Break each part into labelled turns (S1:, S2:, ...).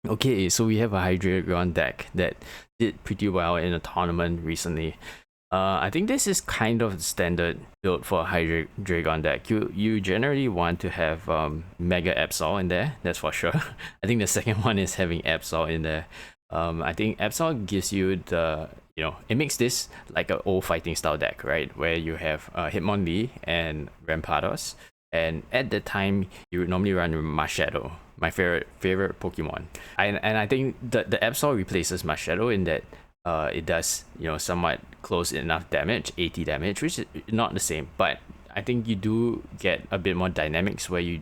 S1: Okay, so we have a Hydreigon deck that did pretty well in a tournament recently. I think this is kind of the standard build for a Hydreigon deck. You generally want to have Mega Absol in there, that's for sure. I think the second one is having Absol in there. I think Absol gives you the, it makes this like an old fighting style deck, right? Where you have Hitmonlee and Rampardos. And at the time, you would normally run Marshadow, my favorite Pokemon. And I think the Absol replaces Marshadow in that it does somewhat close enough damage, 80 damage, which is not the same, but I think you do get a bit more dynamics where you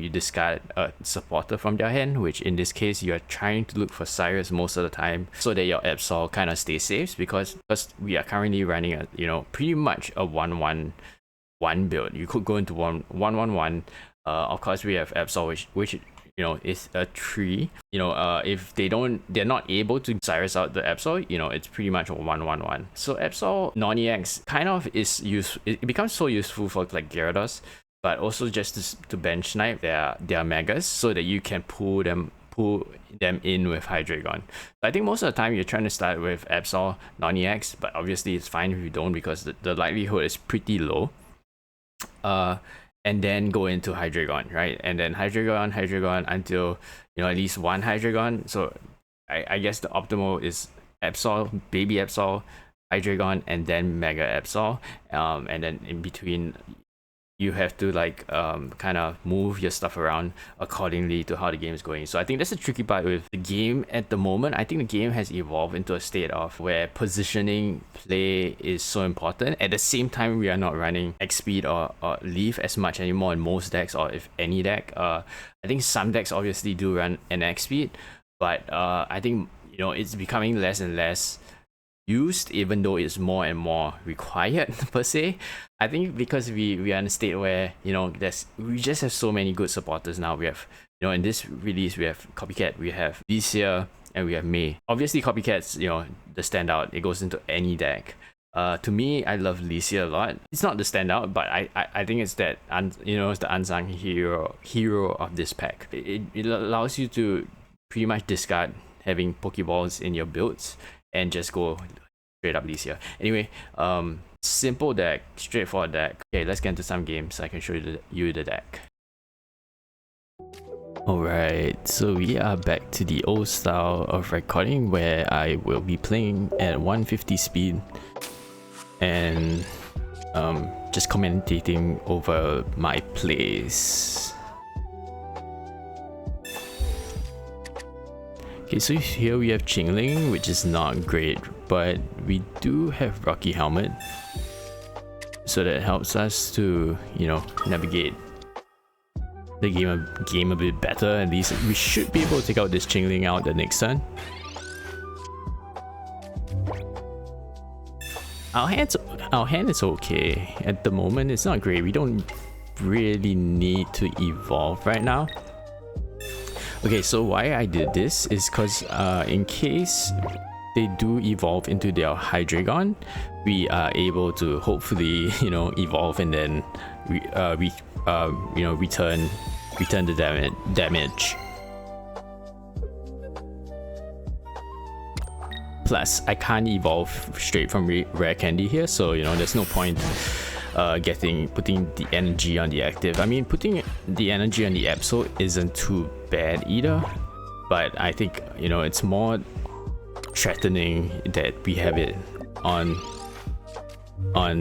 S1: discard a supporter from their hand, which in this case you're trying to look for Cyrus most of the time so that your Absol kind of stays safe, because we are currently running a pretty much a 1-1-1 build. You could go into 1-1-1. Of course we have Absol, which is a 3. If they're not able to Cyrus out the Absol, it's pretty much a 1-1-1. So Absol non-EX kind of is it becomes so useful for like Gyarados, but also just to bench snipe their Megas so that you can pull them in with Hydreigon. I think most of the time you're trying to start with Absol non-EX, but obviously it's fine if you don't, because the likelihood is pretty low. And then go into Hydreigon, right? And then Hydreigon until at least one Hydreigon. So I guess the optimal is Absol, Baby Absol, Hydreigon, and then Mega Absol. And then in between, you have to kind of move your stuff around accordingly to how the game is going. So I think that's the tricky part with the game at the moment. I think the game has evolved into a state of where positioning play is so important. At the same time, we are not running X speed or leaf as much anymore in most decks, or if any deck. I think some decks obviously do run an X speed, but I think it's becoming less and less used, even though it's more and more required per se. I think because we are in a state where we just have so many good supporters now. We have in this release we have Copycat, we have Licia, and we have May. Obviously Copycat's the standout. It goes into any deck. To me, I love Licia a lot. It's not the standout, but I think it's that it's the unsung hero of this pack. It allows you to pretty much discard having Pokeballs in your builds and just go straight up Licia. Anyway, simple deck, straightforward deck. Okay, let's get into some games so I can show you the deck. Alright, so we are back to the old style of recording where I will be playing at 150 speed and just commentating over my plays. Okay, so here we have Chingling, which is not great, but we do have Rocky Helmet, so that helps us to navigate the game a bit better. At least we should be able to take out this Chingling out the next turn. Our hand is okay at the moment. It's not great. We don't really need to evolve right now. Okay, so why I did this is because in case they do evolve into their Hydreigon, we are able to hopefully evolve and then return the damage. Plus, I can't evolve straight from Rare Candy here, so there's no point putting the energy on the active. I mean, putting the energy on the Absol isn't too bad either, but I think it's more threatening that we have it on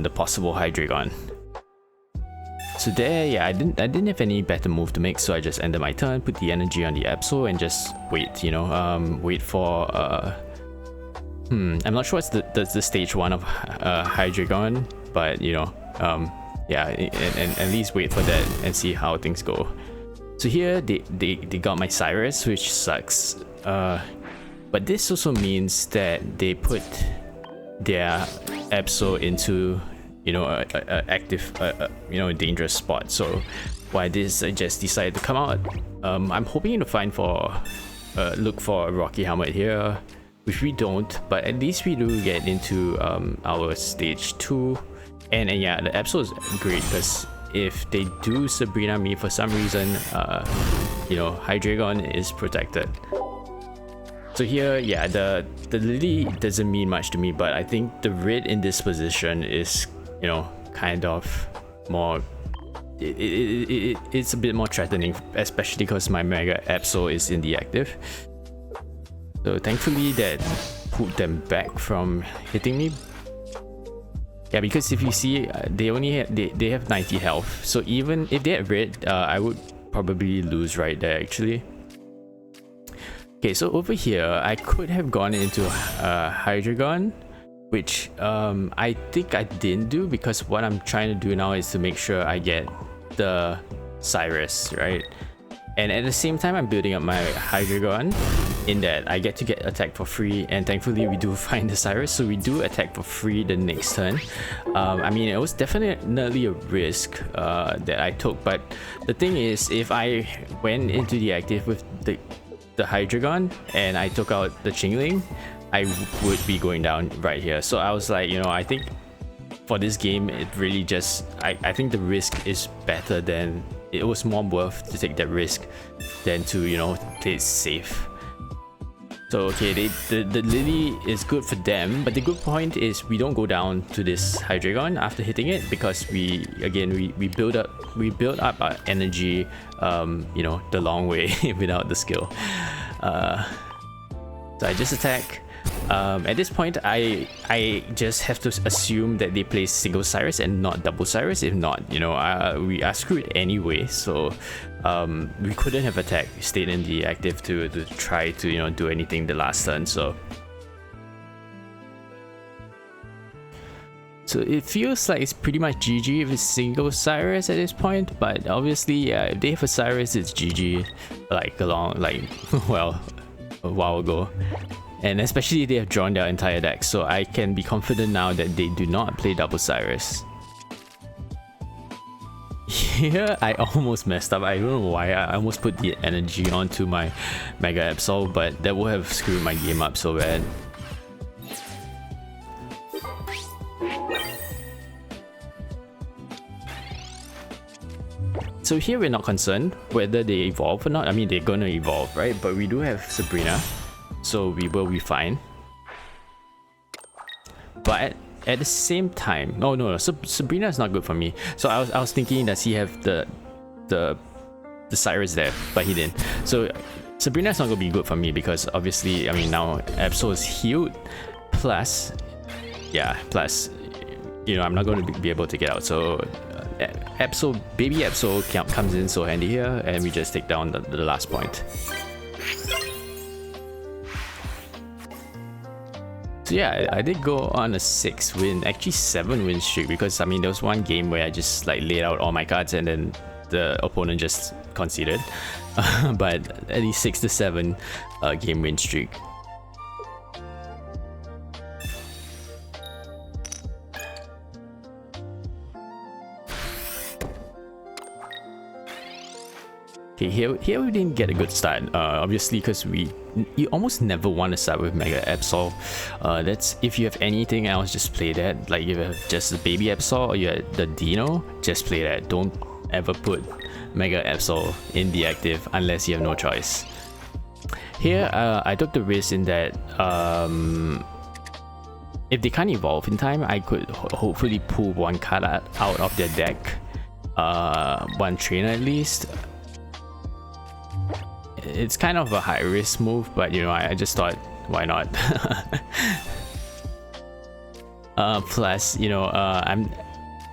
S1: the possible Hydreigon. So there, yeah, I didn't have any better move to make, so I just ended my turn, put the energy on the Absol, and just wait. Wait for I'm not sure what's the stage 1 of Hydreigon, but yeah, and at least wait for that and see how things go. So here they got my Cyrus, which sucks, but this also means that they put their Absol into a active dangerous spot. So why this I just decided to come out. I'm hoping to look for a Rocky Helmet here, which we don't, but at least we do get into our stage 2. And yeah, the Absol is great because if they do Sabrina me for some reason, Hydreigon is protected. So here, yeah, the lily doesn't mean much to me, but I think the red in this position is, you know, kind of more. It's a bit more threatening, especially because my Mega Absol is in the active. So thankfully that put them back from hitting me. Yeah, because if you see, they only they have 90 health. So even if they had red, I would probably lose right there actually. Okay, so over here, I could have gone into Hydreigon, which I think I didn't do, because what I'm trying to do now is to make sure I get the Cyrus, right? And at the same time, I'm building up my Hydreigon in that I get to get attack for free, and thankfully we do find the Cyrus, so we do attack for free the next turn. I mean, it was definitely a risk that I took, but the thing is, if I went into the active with the Hydreigon and I took out the Chingling, I would be going down right here. So I was like, you know, I think for this game, it really just, I think the risk is better than, it was more worth to take that risk than to, you know, play it safe. So okay, the Lily is good for them, but the good point is we don't go down to this Hydreigon after hitting it, because we build up our energy, you know, the long way without the skill. So I just attack. At this point, I just have to assume that they play single Cyrus and not double Cyrus. If not, you know, we are screwed anyway. So we couldn't have attacked. We stayed in the active to try to, you know, do anything the last turn. So it feels like it's pretty much GG if it's single Cyrus at this point. But obviously, yeah, if they have a Cyrus, it's GG. Well, a while ago. And especially they have drawn their entire deck, so I can be confident now that they do not play double Cyrus. Here I almost messed up. I don't know why. I almost put the energy onto my Mega Absol, but that would have screwed my game up so bad. So here we're not concerned whether they evolve or not. I mean, they're gonna evolve, right? But we do have Sabrina, so we will be fine. But at the same time, no, Sabrina is not good for me. So I was thinking, does he have the Cyrus there? But he didn't. So Sabrina is not gonna be good for me, because obviously, I mean, now Absol is healed, plus, yeah, plus, you know, I'm not going to be able to get out. So Absol, baby Absol comes in so handy here, and we just take down the last point. So yeah, I did go on a 6-win, actually 7-win streak, because I mean, there was one game where I just like laid out all my cards and then the opponent just conceded. But at least 6 to 7 game win streak. Okay, here we didn't get a good start, obviously, because you almost never want to start with Mega Absol. That's, if you have anything else, just play that. Like, if you have just the baby Absol or you have the Deino, just play that. Don't ever put Mega Absol in the active unless you have no choice. Here, I took the risk in that if they can't evolve in time, I could hopefully pull one card out of their deck, one trainer at least. It's kind of a high risk move, but you know, I just thought, why not? Plus, you know, I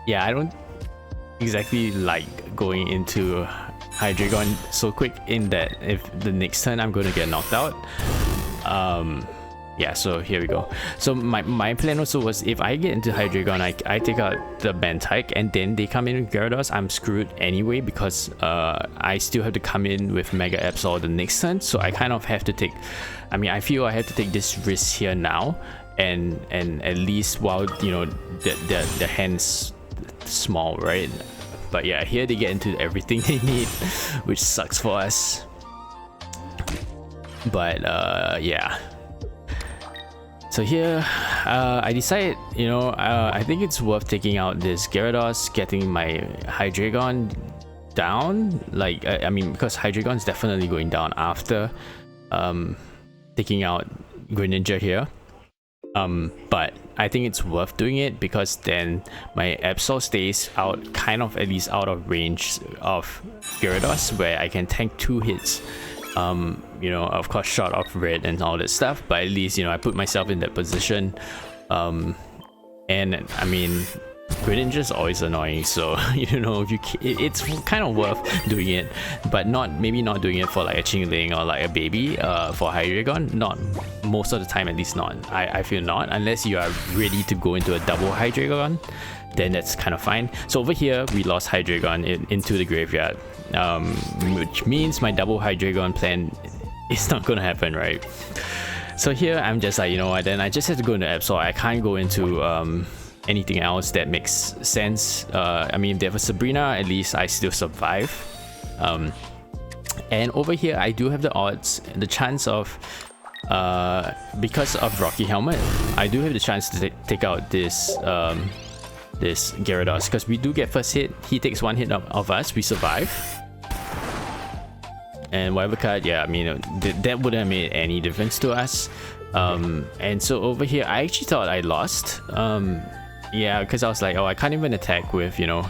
S1: don't exactly like going into Hydreigon so quick, in that if the next turn I'm going to get knocked out. Yeah, so here we go. So my plan also was, if I get into Hydreigon, I take out the Bantike and then they come in with Gyarados, I'm screwed anyway, because I still have to come in with Mega Absol the next turn. So I kind of have to take, I mean, I feel I have to take this risk here now, and at least while, you know, the hand's small, right? But yeah, here they get into everything they need, which sucks for us. But yeah. So here, I decided, you know, I think it's worth taking out this Gyarados, getting my Hydreigon down. Like, I mean, because Hydreigon's definitely going down after taking out Greninja here. But I think it's worth doing it because then my Absol stays out, kind of at least out of range of Gyarados, where I can tank 2 hits. You know, of course short of red and all that stuff, but at least, you know, I put myself in that position. And I mean, Greninja is always annoying, so you know, if it's kind of worth doing it, but maybe not doing it for like a Chingling or like a baby. For Hydreigon, not most of the time, at least not. I feel not, unless you are ready to go into a double Hydreigon, then that's kind of fine. So over here we lost Hydreigon into the graveyard, which means my double Hydreigon plan is not gonna happen, right? So here I'm just like, you know what, then I just have to go into Absol. I can't go into anything else that makes sense. I mean, if they have a Sabrina, at least I still survive. And over here I do have the odds, the chance of because of Rocky Helmet, I do have the chance to take out this this Gyarados, because we do get first hit, he takes 1 hit of us, we survive. And whatever card, yeah, I mean, that wouldn't have made any difference to us. And so over here I actually thought I lost. Yeah, because I was like, oh, I can't even attack with, you know,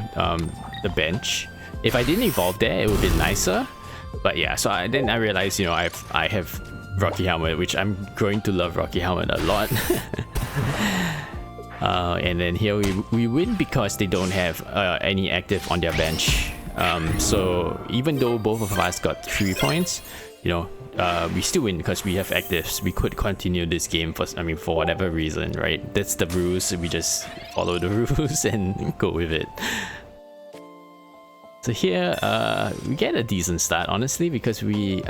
S1: the bench. If I didn't evolve there, it would be nicer. But yeah, so then I realized, you know, I have Rocky Helmet, which I'm growing to love Rocky Helmet a lot. And then here we win because they don't have any active on their bench. So even though both of us got 3 points, you know, we still win because we have actives. We could continue this game for whatever reason, right? That's the rules. We just follow the rules and go with it. So here we get a decent start, honestly, because we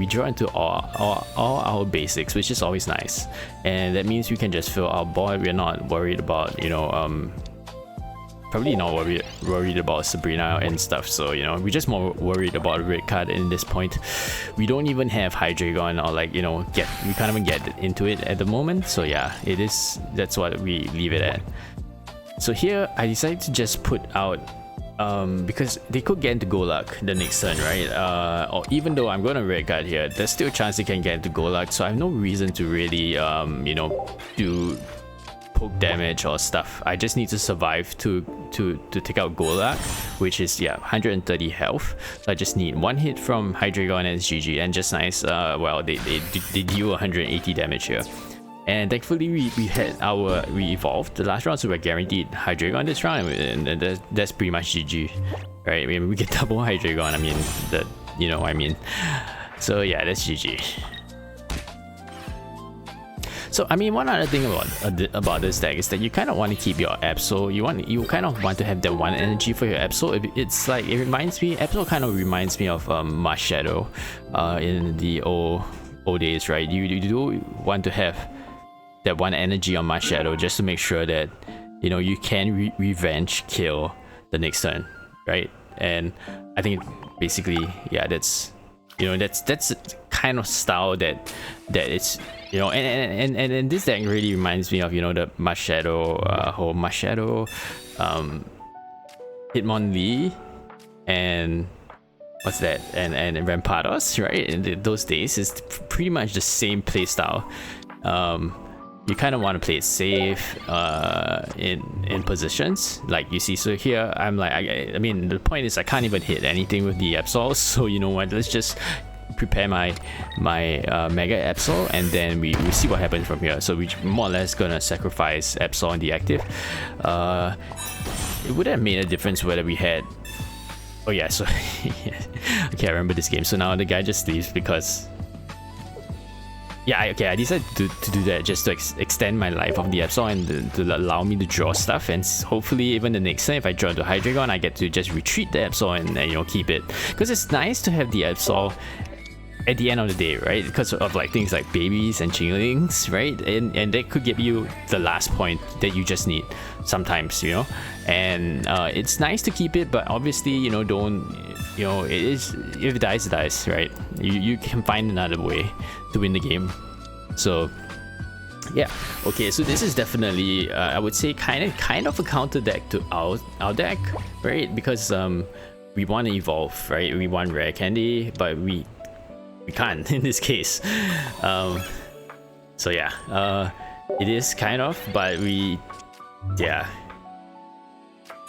S1: draw into all our basics, which is always nice, and that means we can just fill our board. We're not worried about, you know, probably not worried about Sabrina and stuff. So, you know, we're just more worried about a red card in this point. We don't even have Hydreigon, or like, you know, we can't even get into it at the moment. So yeah, that's what we leave it at. So here I decided to just put out because they could get into Golurk the next turn, right? Or even though I'm gonna red card here, there's still a chance they can get into Golurk, so I have no reason to really you know, do poke damage or stuff. I just need to survive to take out Golurk, which is, yeah, 130 health. So I just need 1 hit from Hydreigon and it's GG. And just nice, well, they deal 180 damage here. And thankfully we evolved the last round, so we're guaranteed Hydreigon this round, and that's pretty much GG, right? I mean, we get double Hydreigon, I mean, you know what I mean. So yeah, that's GG. So I mean, one other thing about this deck is that you kind of want to keep your Absol. You kind of want to have that 1 energy for your Absol. It's like, it reminds me, Absol kind of reminds me of Marshadow in the old days, right? You do want to have that 1 energy on Marshadow just to make sure that, you know, you can revenge kill the next turn, right? And I think basically, yeah, that's, you know, that's kind of style that it's, you know, and this deck really reminds me of, you know, the Marshadow, whole Marshadow, Hitmonlee, and what's that, and Rampardos, right? In those days, it's pretty much the same playstyle. You kind of want to play it safe in positions, like you see. So here I'm like, I mean, the point is I can't even hit anything with the Absol, so you know what, let's just prepare my Mega Absol, and then we see what happens from here. So we more or less gonna sacrifice Absol on the active. It would have made a difference whether we had, oh yeah, so okay, I remember this game. So now the guy just leaves because, yeah, okay, I decided to do that just to extend my life of the Absol and to allow me to draw stuff, and hopefully even the next time if I draw to Hydreigon, I get to just retreat the Absol and you know, keep it, because it's nice to have the Absol at the end of the day, right? Because of like things like babies and Chinglings, right? And that could give you the last point that you just need sometimes, you know. And it's nice to keep it, but obviously, you know, don't, you know, it is, if it dies, it dies, right? You can find another way to win the game. So yeah, okay, so this is definitely I would say kind of a counter deck to our deck, right? Because we want to evolve, right? We want rare candy, but we can't in this case. So yeah, it is kind of, but we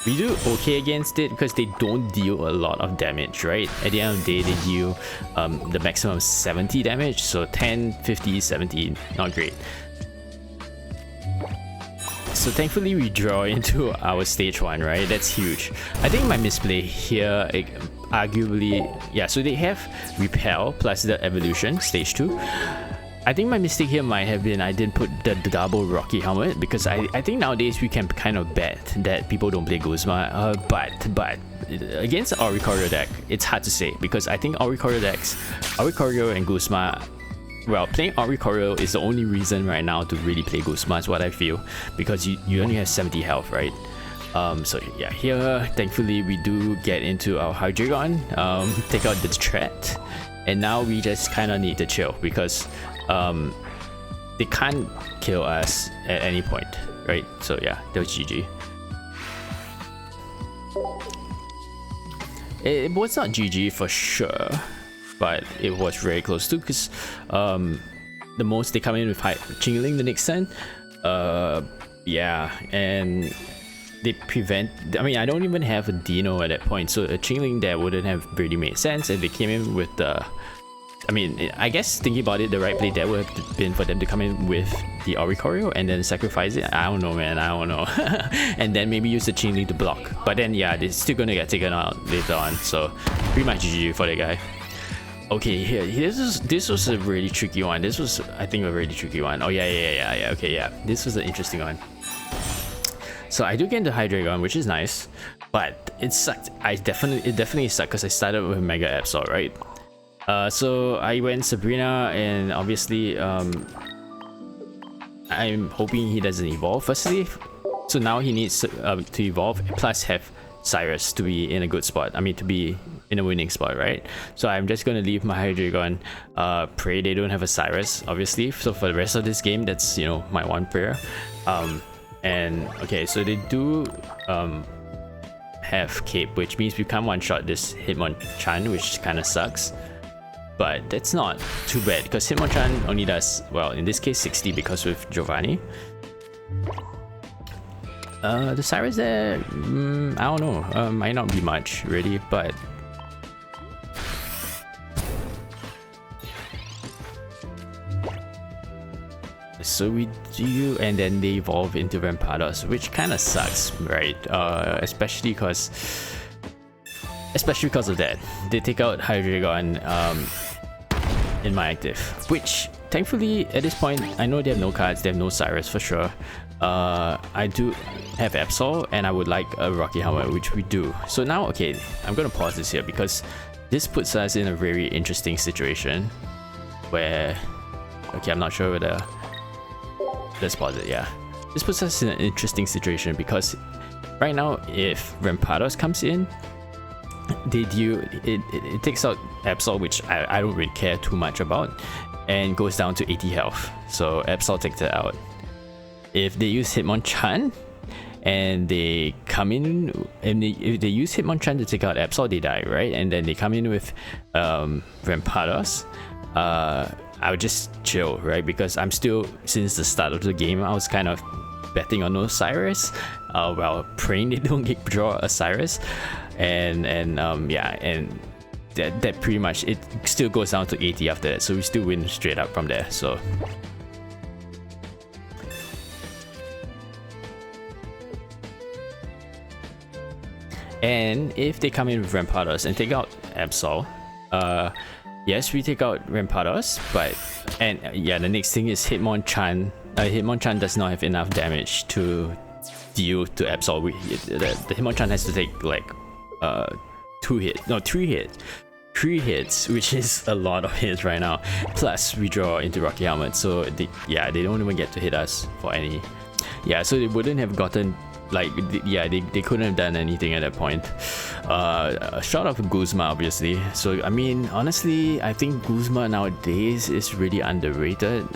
S1: do okay against it because they don't deal a lot of damage, right? At the end of the day, they deal the maximum 70 damage, so 10, 50, 70, not great. So thankfully we draw into our stage 1, right? That's huge. I think my misplay here, arguably, yeah, so they have Repel plus the evolution, stage 2. I think my mistake here might have been I didn't put the double Rocky Helmet, because I think nowadays we can kind of bet that people don't play Guzma, but against Oricorio deck, it's hard to say, because I think Oricorio decks, Oricorio and Guzma, well, playing Oricorio is the only reason right now to really play Guzma, is what I feel, because you only have 70 health, right? So yeah, here thankfully we do get into our Hydreigon, take out the threat, and now we just kind of need to chill, because they can't kill us at any point, right? So yeah, that was GG. It was not GG for sure, but it was very close to, because the most they come in with Chingling the next turn. Yeah, and they prevent, I mean, I don't even have a Deino at that point, so a Chingling there wouldn't have really made sense, and they came in with the, I mean, I guess thinking about it, the right play there would have been for them to come in with the Oricorio and then sacrifice it. I don't know, man, I don't know. And then maybe use the Chingling to block. But then yeah, they're still gonna get taken out later on, so pretty much GG for that guy. Okay, here, this was a really tricky one. This was, I think, a really tricky one. Oh yeah, okay, yeah. This was an interesting one. So I do get into Hydreigon, which is nice, but it sucked. It definitely sucked because I started with Mega Absol, right? So I went Sabrina, and obviously I'm hoping he doesn't evolve firstly. So now he needs to evolve, plus have Cyrus to be in a good spot. I mean, to be in a winning spot, right? So I'm just gonna leave my Hydreigon, pray they don't have a Cyrus, obviously. So for the rest of this game, that's, you know, my one prayer. And okay, so they do have Cape, which means we can't one-shot this Hitmonchan, which kind of sucks. But that's not too bad, because Hitmonchan only does, well, in this case 60, because with Giovanni. The Cyrus there, I don't know, might not be much really, but so we do, and then they evolve into Rampardos, which kind of sucks, right? Especially because of that. They take out Hydreigon in my active, which thankfully at this point I know they have no cards, they have no Cyrus for sure. I do have Absol, and I would like a Rocky Helmet, which we do. So now, okay, I'm gonna pause this here because this puts us in a very interesting situation where, okay, I'm not sure whether, let's pause it, yeah. This puts us in an interesting situation because right now, if Rampardos comes in, they do, it takes out Absol, which I don't really care too much about, and goes down to 80 health. So Absol takes it out. If they use Hitmonchan and they come in, and if they use Hitmonchan to take out Absol, they die, right? And then they come in with Rampardos, I would just chill, right? Because I'm still, since the start of the game, I was kind of betting on no Cyrus, well, praying they don't draw a Cyrus, and yeah, and that pretty much, it still goes down to 80 after that, so we still win straight up from there. So and if they come in with Rampardos and take out Absol, yes, we take out Rampardos, but, and yeah, the next thing is Hitmonchan. Hitmonchan does not have enough damage to deal to Absol. The Hitmonchan has to take like 3 hits, which is a lot of hits right now. Plus we draw into Rocky Helmet, so they don't even get to hit us for any. Yeah, so they wouldn't have gotten, like, yeah, they couldn't have done anything at that point. Short of Guzma, obviously. So I mean, honestly, I think Guzma nowadays is really underrated.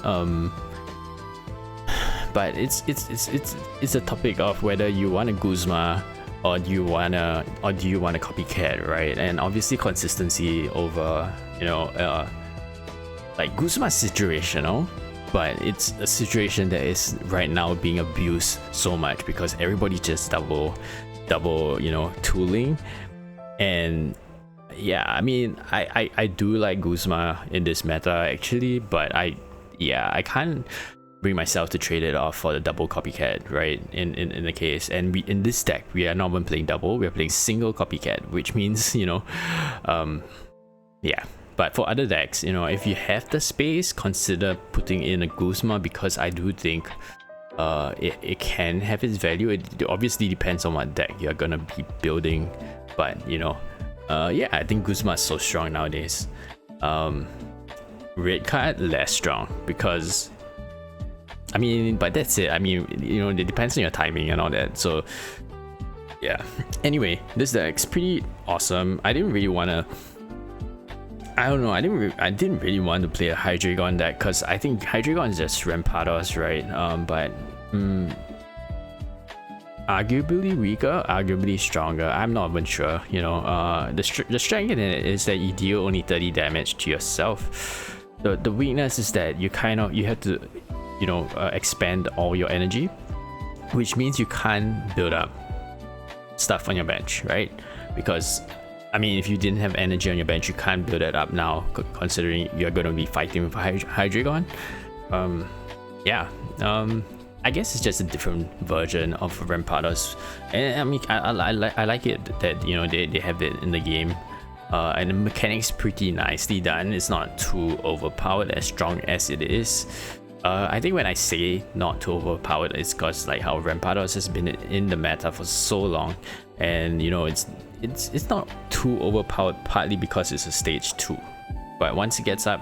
S1: But it's a topic of whether you want a Guzma or do you want a Copycat, right? And obviously consistency over, you know, like Guzma's situational, but it's a situation that is right now being abused so much because everybody just double tooling. And yeah, I mean, I do like Guzma in this meta actually, but I can't bring myself to trade it off for the double Copycat, right? In the case, and in this deck we are not even playing double, we are playing single Copycat, which means yeah. But for other decks, if you have the space, consider putting in a Guzma, because I do think it can have its value. It obviously depends on what deck you're gonna be building, but yeah, I think Guzma is so strong nowadays. Red card less strong, because I mean, but that's it. I mean, it depends on your timing and all that. So yeah. Anyway, this deck's pretty awesome. I didn't really want to. I don't know. I didn't really want to play a Hydreigon deck because I think Hydreigon is just Rampardos, right? But arguably weaker, arguably stronger. I'm not even sure. The strength in it is that you deal only 30 damage to yourself. The weakness is that you have to expend all your energy, which means you can't build up stuff on your bench, right? Because I mean, if you didn't have energy on your bench, you can't build it up now, considering you're going to be fighting with Hydreigon. Yeah, I guess it's just a different version of Rampardos, and I mean, I like it that they have it in the game, and the mechanics pretty nicely done. It's not too overpowered as strong as it is. I think when I say not too overpowered, it's because like how Rampardos has been in the meta for so long, and it's not too overpowered, partly because it's a stage 2, but once it gets up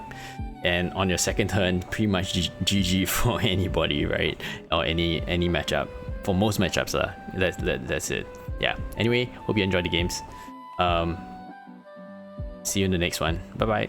S1: and on your second turn, pretty much GG for anybody, right? Or any matchup. For most matchups, that's it. Yeah. Anyway, hope you enjoyed the games. See you in the next one. Bye bye.